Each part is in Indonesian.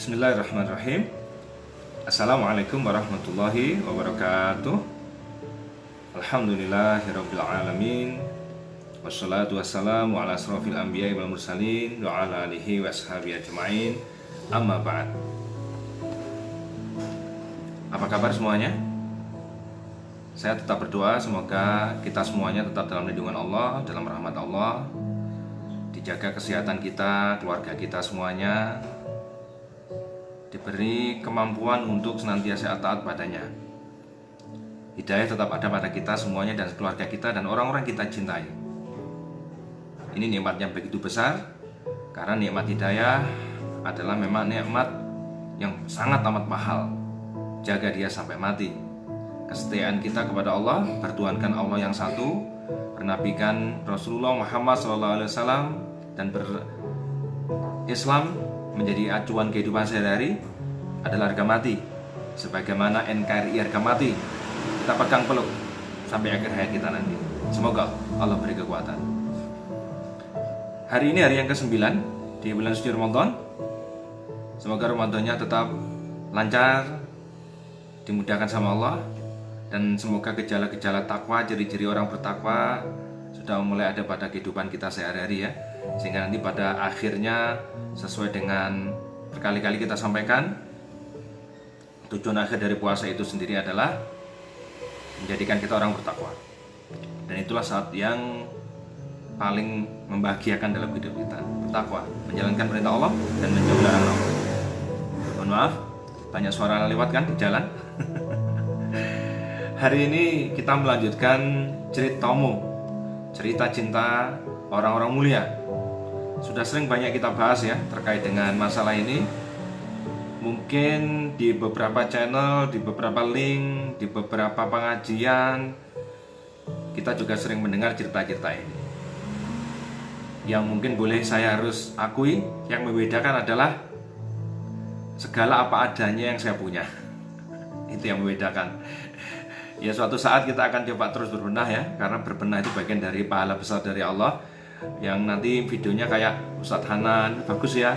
Bismillahirrahmanirrahim. Assalamualaikum warahmatullahi wabarakatuh. Alhamdulillahirabbil alamin. Wassalatu wassalamu ala asrofil anbiya'i wal mursalin wa ala alihi wa ashabihi ajma'in. Amma ba'd. Apa kabar semuanya? Saya tetap berdoa semoga kita semuanya tetap dalam lindungan Allah, dalam rahmat Allah. Dijaga kesehatan kita, keluarga kita semuanya, diberi kemampuan untuk senantiasa taat padanya. Hidayah tetap ada pada kita semuanya dan keluarga kita dan orang-orang kita cintai. Ini nikmat yang begitu besar, karena nikmat hidayah adalah memang nikmat yang sangat amat mahal. Jaga dia sampai mati. Kesetiaan kita kepada Allah, bertuhankan Allah yang satu, bernabikan Rasulullah Muhammad SAW, dan berislam menjadi acuan kehidupan sehari-hari adalah harga mati. Sebagaimana NKRI harga mati, kita pegang peluk sampai akhir hayat kita nanti. Semoga Allah beri kekuatan. Hari ini hari yang ke-9 di bulan suci Ramadan. Semoga Ramadannya tetap lancar, dimudahkan sama Allah, dan semoga gejala-gejala takwa, ciri-ciri orang bertakwa sudah mulai ada pada kehidupan kita sehari-hari ya. Sehingga nanti pada akhirnya sesuai dengan berkali-kali kita sampaikan, tujuan akhir dari puasa itu sendiri adalah menjadikan kita orang bertakwa. Dan itulah saat yang paling membahagiakan dalam hidup kita, bertakwa, menjalankan perintah Allah dan menjauhi larangan Allah. Mohon maaf, banyak suara lewat kan di jalan. Hari ini kita melanjutkan cerita cinta orang-orang mulia. Sudah sering banyak kita bahas ya terkait dengan masalah ini. Mungkin di beberapa channel, di beberapa link, di beberapa pengajian kita juga sering mendengar cerita-cerita ini. Yang mungkin boleh saya harus akui, yang membedakan adalah segala apa adanya yang saya punya. Itu yang membedakan. Ya suatu saat kita akan coba terus berbenah ya, karena berbenah itu bagian dari pahala besar dari Allah. Yang nanti videonya kayak Ustadz Hanan, bagus ya.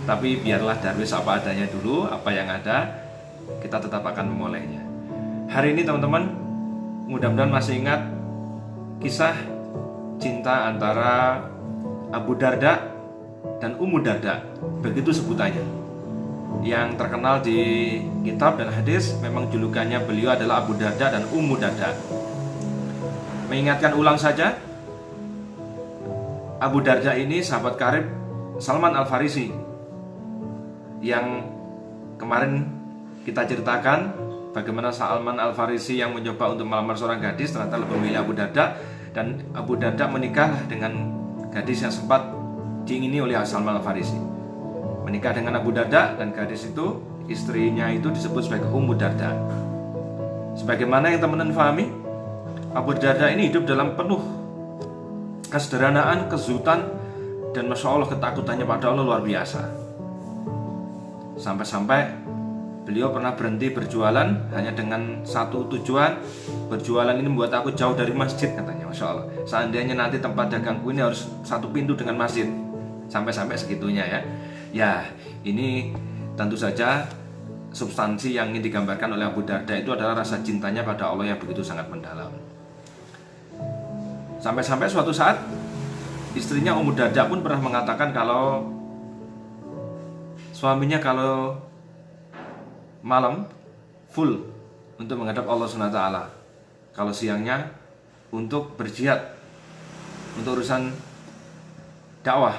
Tapi biarlah darwis apa adanya dulu, apa yang ada kita tetap akan memulainya. Hari ini teman-teman, mudah-mudahan masih ingat kisah cinta antara Abu Darda dan Ummu Darda, begitu sebutannya. Yang terkenal di kitab dan hadis, memang julukannya beliau adalah Abu Darda dan Ummu Darda. Mengingatkan ulang saja, Abu Darda ini sahabat karib Salman Al-Farisi, yang kemarin kita ceritakan bagaimana Salman Al-Farisi yang mencoba untuk melamar seorang gadis ternyata lebih memilih Abu Darda, dan Abu Darda menikah dengan gadis yang sempat diingini oleh Salman Al-Farisi. Menikah dengan Abu Darda, dan gadis itu, istrinya itu disebut sebagai Ummu Darda. Sebagaimana yang teman-teman pahami, Abu Darda ini hidup dalam penuh kesederhanaan, kezuhudan, dan Masya Allah ketakutannya pada Allah luar biasa. Sampai-sampai beliau pernah berhenti berjualan hanya dengan satu tujuan, berjualan ini membuat aku jauh dari masjid, katanya. Masya Allah, seandainya nanti tempat dagangku ini harus satu pintu dengan masjid. Sampai-sampai segitunya ya. Ya, ini tentu saja substansi yang ingin digambarkan oleh Abu Darda itu adalah rasa cintanya pada Allah yang begitu sangat mendalam. Sampai-sampai suatu saat istrinya Ummu Darda pun pernah mengatakan kalau suaminya kalau malam full untuk menghadap Allah SWT, kalau siangnya untuk berjihad, untuk urusan dakwah,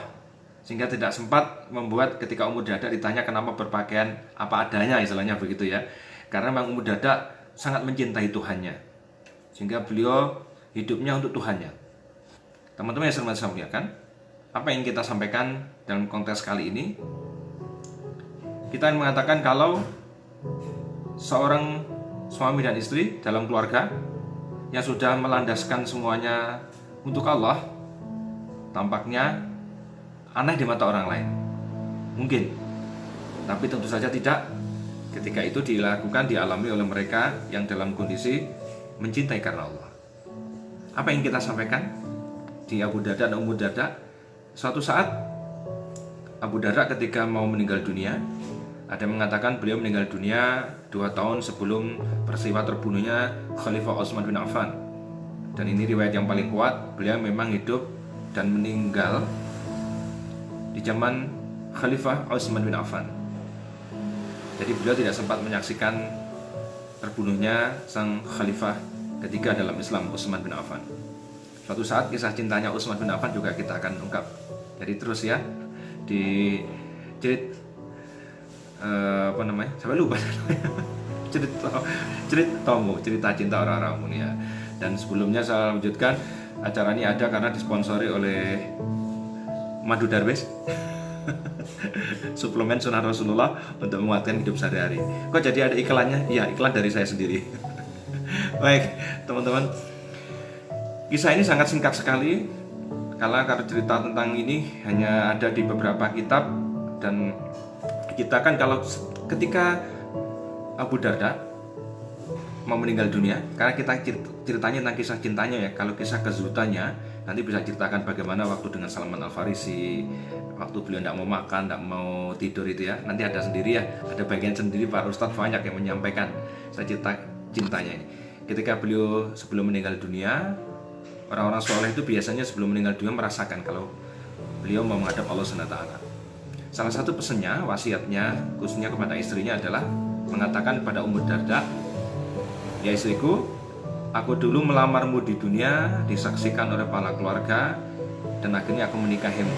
sehingga tidak sempat membuat ketika Ummu Darda ditanya kenapa berpakaian apa adanya, istilahnya begitu ya. Karena memang Ummu Darda sangat mencintai Tuhannya, sehingga beliau hidupnya untuk Tuhannya. Teman-teman yang saya muliakan, apa yang kita sampaikan dalam konteks kali ini, kita ingin mengatakan kalau seorang suami dan istri dalam keluarga yang sudah melandaskan semuanya untuk Allah, tampaknya aneh di mata orang lain. Mungkin, tapi tentu saja tidak ketika itu dilakukan, dialami oleh mereka yang dalam kondisi mencintai karena Allah. Apa yang kita sampaikan di Abu Darda dan Ummu Darda, suatu saat Abu Darda ketika mau meninggal dunia, ada yang mengatakan beliau meninggal dunia 2 tahun sebelum peristiwa terbunuhnya Khalifah Utsman bin Affan. Dan ini riwayat yang paling kuat, beliau memang hidup dan meninggal di zaman Khalifah Utsman bin Affan. Jadi beliau tidak sempat menyaksikan terbunuhnya sang khalifah ketiga dalam Islam, Utsman bin Affan. Suatu saat kisah cintanya Utsman bin Affan juga kita akan ungkap. Jadi terus ya di sampai lupa cerita cinta orang-orang mulia. Dan sebelumnya saya lanjutkan, acara ini ada karena disponsori oleh Madu Darwis suplemen sunnah Rasulullah untuk menguatkan hidup sehari-hari. Kok jadi ada iklannya? Iya, iklan dari saya sendiri. Baik teman-teman, kisah ini sangat singkat sekali karena cerita tentang ini hanya ada di beberapa kitab. Dan kita kan kalau ketika Abu Darda mau meninggal dunia, karena kita ceritanya tentang kisah cintanya ya. Kalau kisah kezuhudannya nanti bisa ceritakan bagaimana waktu dengan Salman Al-Farisi, waktu beliau tidak mau makan, tidak mau tidur itu ya. Nanti ada sendiri ya, ada bagian sendiri para ustadz banyak yang menyampaikan cerita cintanya ini. Ketika beliau sebelum meninggal dunia, orang-orang soleh itu biasanya sebelum meninggal dunia merasakan kalau beliau mau menghadap Allah SWT. Salah satu pesannya, wasiatnya khususnya kepada istrinya adalah mengatakan kepada Ummu Darda, ya istriku, aku dulu melamarmu di dunia, disaksikan oleh para keluarga, dan akhirnya aku menikahimu.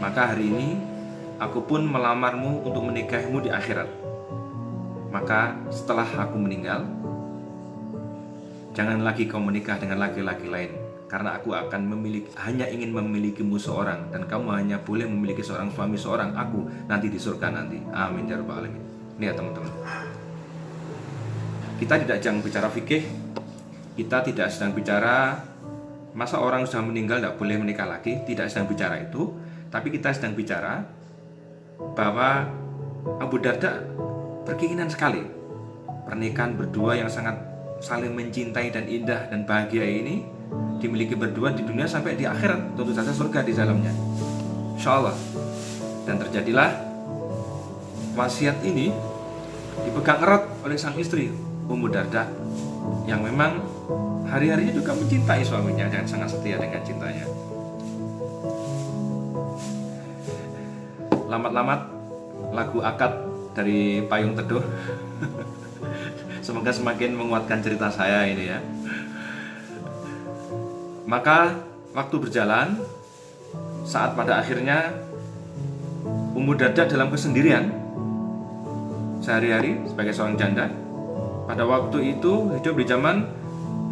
Maka hari ini aku pun melamarmu untuk menikahimu di akhirat. Maka setelah aku meninggal, jangan lagi kau menikah dengan laki-laki lain, karena aku akan hanya ingin memilikimu seorang, dan kamu hanya boleh memiliki seorang suami, seorang aku nanti di surga nanti. Amin ya rabbal alamin. Ini ya teman-teman, kita tidak sedang bicara fikih, kita tidak sedang bicara masa orang sudah meninggal tidak boleh menikah lagi, tidak sedang bicara itu. Tapi kita sedang bicara bahwa Abu Darda berkeinginan sekali pernikahan berdua yang sangat saling mencintai dan indah dan bahagia ini dimiliki berdua di dunia sampai di akhirat, tentu saja surga di dalamnya, insya Allah. Dan terjadilah wasiat ini dipegang erat oleh sang istri Ummu Darda, yang memang hari-harinya juga mencintai suaminya dan sangat setia dengan cintanya. Lamat-lamat lagu akad dari Payung Teduh semoga semakin menguatkan cerita saya ini ya. Maka waktu berjalan, saat pada akhirnya Ummu Darda dalam kesendirian sehari-hari sebagai seorang janda, pada waktu itu hidup di zaman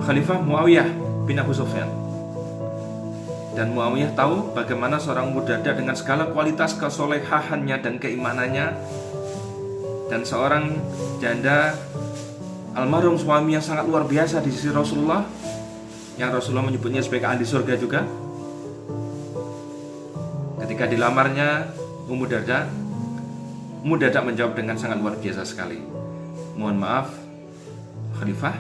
Khalifah Muawiyah bin Abu Sufyan. Dan Muawiyah tahu bagaimana seorang Ummu Darda dengan segala kualitas kesolehahannya dan keimanannya, dan seorang janda almarhum suami yang sangat luar biasa di sisi Rasulullah, yang Rasulullah menyebutnya sebagai ahli surga juga. Ketika dilamarnya Ummu Darda menjawab dengan sangat luar biasa sekali, mohon maaf Khalifah,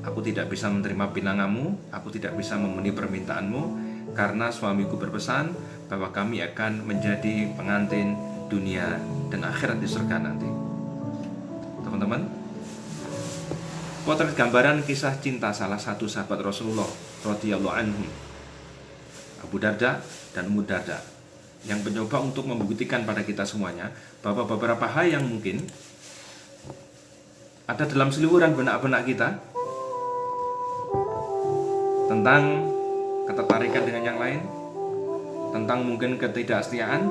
aku tidak bisa menerima pinanganmu, aku tidak bisa memenuhi permintaanmu, karena suamiku berpesan bahwa kami akan menjadi pengantin dunia dan akhirat di surga nanti. Teman-teman, potret gambaran kisah cinta salah satu sahabat Rasulullah radhiyallahu anhu, Abu Darda dan Ummu Darda, yang mencoba untuk membuktikan pada kita semuanya bahwa beberapa hal yang mungkin ada dalam seliburan benak-benak kita tentang ketertarikan dengan yang lain, tentang mungkin ketidaksetiaan,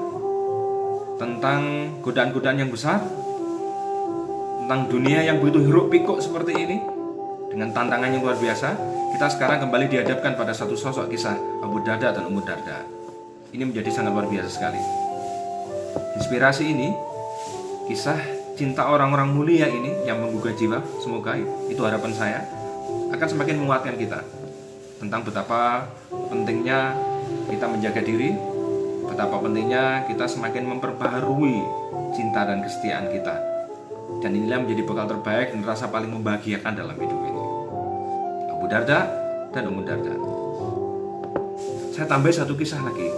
tentang godaan-godaan yang besar, tentang dunia yang begitu hiruk pikuk seperti ini dengan tantangan yang luar biasa. Kita sekarang kembali dihadapkan pada satu sosok kisah Abu Darda dan Ummu Darda. Ini menjadi sangat luar biasa sekali. Inspirasi ini, kisah cinta orang-orang mulia ini yang menggugah jiwa, semoga itu harapan saya, akan semakin menguatkan kita tentang betapa pentingnya kita menjaga diri, betapa pentingnya kita semakin memperbaharui cinta dan kesetiaan kita. Dan inilah menjadi bekal terbaik dan rasa paling membahagiakan dalam hidup ini. Abu Darda dan Ummu Darda. Saya tambah satu kisah lagi,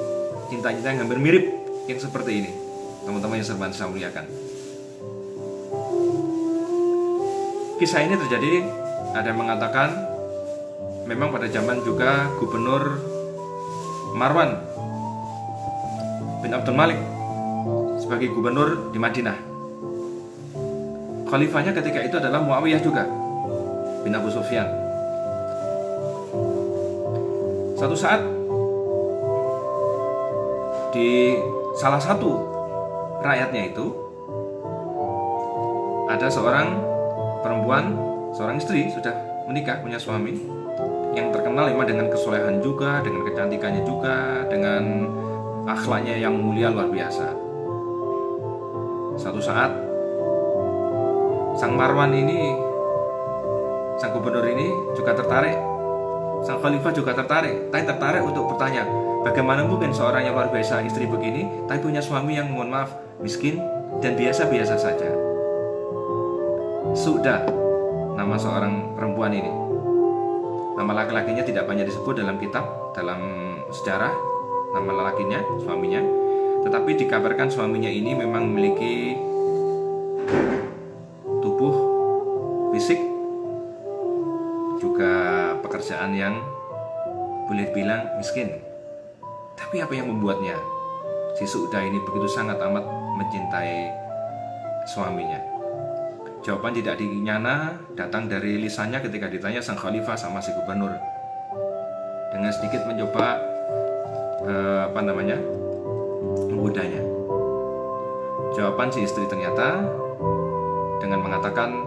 cinta-cinta yang hampir mirip yang seperti ini, teman-teman yang saya muliakan. Kisah ini terjadi, ada yang mengatakan memang pada zaman juga Gubernur Marwan bin Abdul Malik sebagai gubernur di Madinah. Khalifahnya ketika itu adalah Muawiyah juga bin Abu Sufyan. Suatu saat di salah satu rakyatnya itu ada seorang perempuan, seorang istri sudah menikah, punya suami yang terkenal memang dengan kesolehan juga, dengan kecantikannya juga, dengan akhlaknya yang mulia luar biasa. Suatu saat sang Marwan ini, sang gubernur ini juga tertarik, sang khalifah juga tertarik untuk bertanya, bagaimana mungkin seorang yang luar biasa istri begini tapi punya suami yang mohon maaf miskin dan biasa-biasa saja. Sudah nama seorang perempuan ini. Nama laki-lakinya tidak banyak disebut dalam kitab, dalam sejarah nama lelakinya, suaminya. Tetapi dikabarkan suaminya ini memang memiliki tubuh, fisik, juga pekerjaan yang boleh bilang miskin. Tapi apa yang membuatnya si Su'dah ini begitu sangat amat mencintai suaminya? Jawaban tidak dinyana datang dari lisannya ketika ditanya sang khalifah sama si gubernur. Dengan sedikit mencoba menggudanya. Jawaban si istri ternyata dengan mengatakan,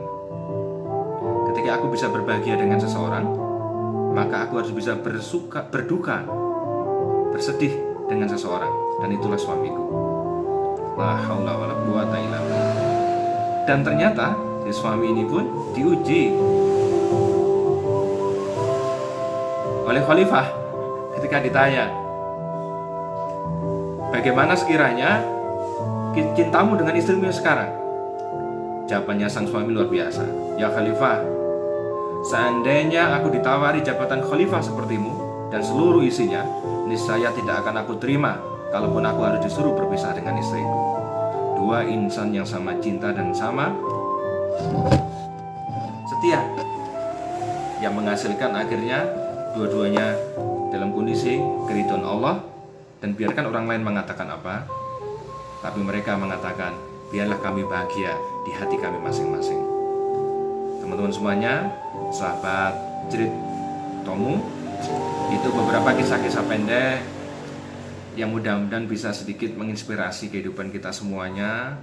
ketika aku bisa berbahagia dengan seseorang, maka aku harus bisa berduka, bersedih dengan seseorang, dan itulah suamiku. La haula wala quwata illa billah. Dan ternyata si suami ini pun diuji oleh khalifah ketika ditanya, bagaimana sekiranya cintamu dengan istrimu sekarang? Jawabannya sang suami luar biasa, ya khalifah, seandainya aku ditawari jabatan khalifah sepertimu dan seluruh isinya, niscaya tidak akan aku terima kalaupun aku harus disuruh berpisah dengan istriku. Dua insan yang sama cinta dan sama setia, yang menghasilkan akhirnya dua-duanya dalam kondisi keridhaan Allah. Dan biarkan orang lain mengatakan apa, tapi mereka mengatakan, biarlah kami bahagia di hati kami masing-masing. Teman-teman semuanya, sahabat Cerit Tomu, itu beberapa kisah-kisah pendek yang mudah-mudahan bisa sedikit menginspirasi kehidupan kita semuanya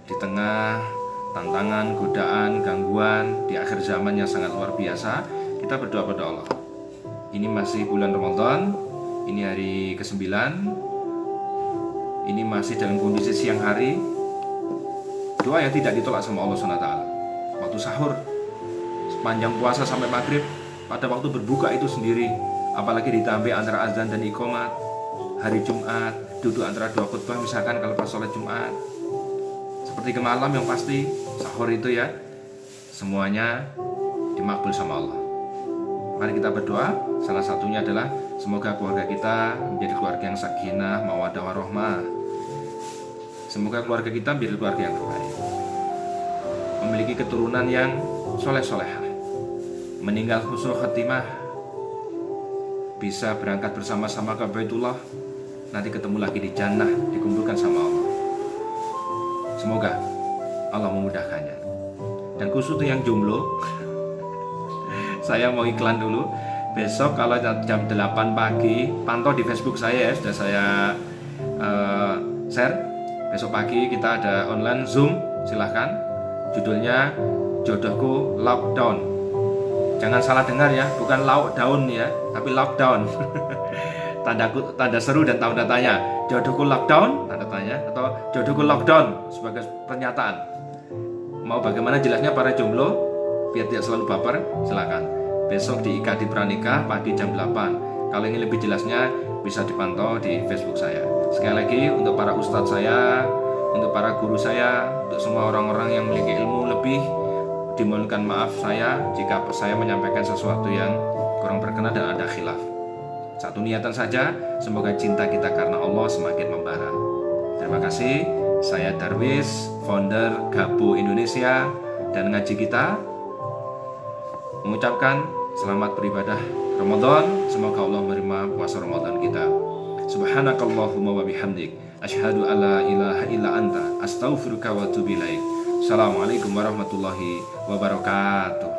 di tengah tantangan, godaan, gangguan di akhir zaman yang sangat luar biasa. Kita berdoa pada Allah. Ini masih bulan Ramadan, ini hari ke-9, ini masih dalam kondisi siang hari. Doa yang tidak ditolak sama Allah SWT. Waktu sahur, sepanjang puasa sampai maghrib, pada waktu berbuka itu sendiri, apalagi ditambah antara azan dan iqamat, hari Jumat, duduk antara dua khutbah, misalkan kalau pas sholat Jumat, seperti ke malam yang pasti sahur itu ya, semuanya dimakbul sama Allah. Mari kita berdoa. Salah satunya adalah semoga keluarga kita menjadi keluarga yang sakinah, mawaddah warahmah. Semoga keluarga kita menjadi keluarga yang terbaik, memiliki keturunan yang soleh-solehah, meninggal husnul khatimah, bisa berangkat bersama-sama ke Baitullah, nanti ketemu lagi di jannah, dikumpulkan sama Allah. Semoga Allah memudahkannya. Dan khusus untuk yang jomblo, saya mau iklan dulu. Besok kalau jam 8 pagi, pantau di Facebook saya ya, sudah saya share. Besok pagi kita ada online Zoom, silahkan. Judulnya Jodohku Lockdown. Jangan salah dengar ya, bukan lockdown ya, tapi lockdown. Tanda seru dan tanda tanya. Jodohku lockdown, tanda tanya, atau jodohku lockdown sebagai pernyataan. Mau bagaimana jelasnya para jomblo biar tidak selalu baper, silakan. Besok di IKD Pranikah pagi jam 8. Kalau ingin lebih jelasnya bisa dipantau di Facebook saya. Sekali lagi untuk para ustadz saya, untuk para guru saya, untuk semua orang-orang yang memiliki ilmu lebih, dimohonkan maaf saya jika saya menyampaikan sesuatu yang kurang berkenan dan ada khilaf. Satu niatan saja, semoga cinta kita karena Allah semakin membara. Terima kasih. Saya Darwis, founder Gabo Indonesia dan Ngaji Kita, mengucapkan selamat beribadah Ramadan. Semoga Allah menerima puasa Ramadan kita. Subhanakallahumma wa bihamdik, asyhadu alla ilaha illa anta, astaghfiruka wa atubu ilaik. Assalamualaikum warahmatullahi wabarakatuh.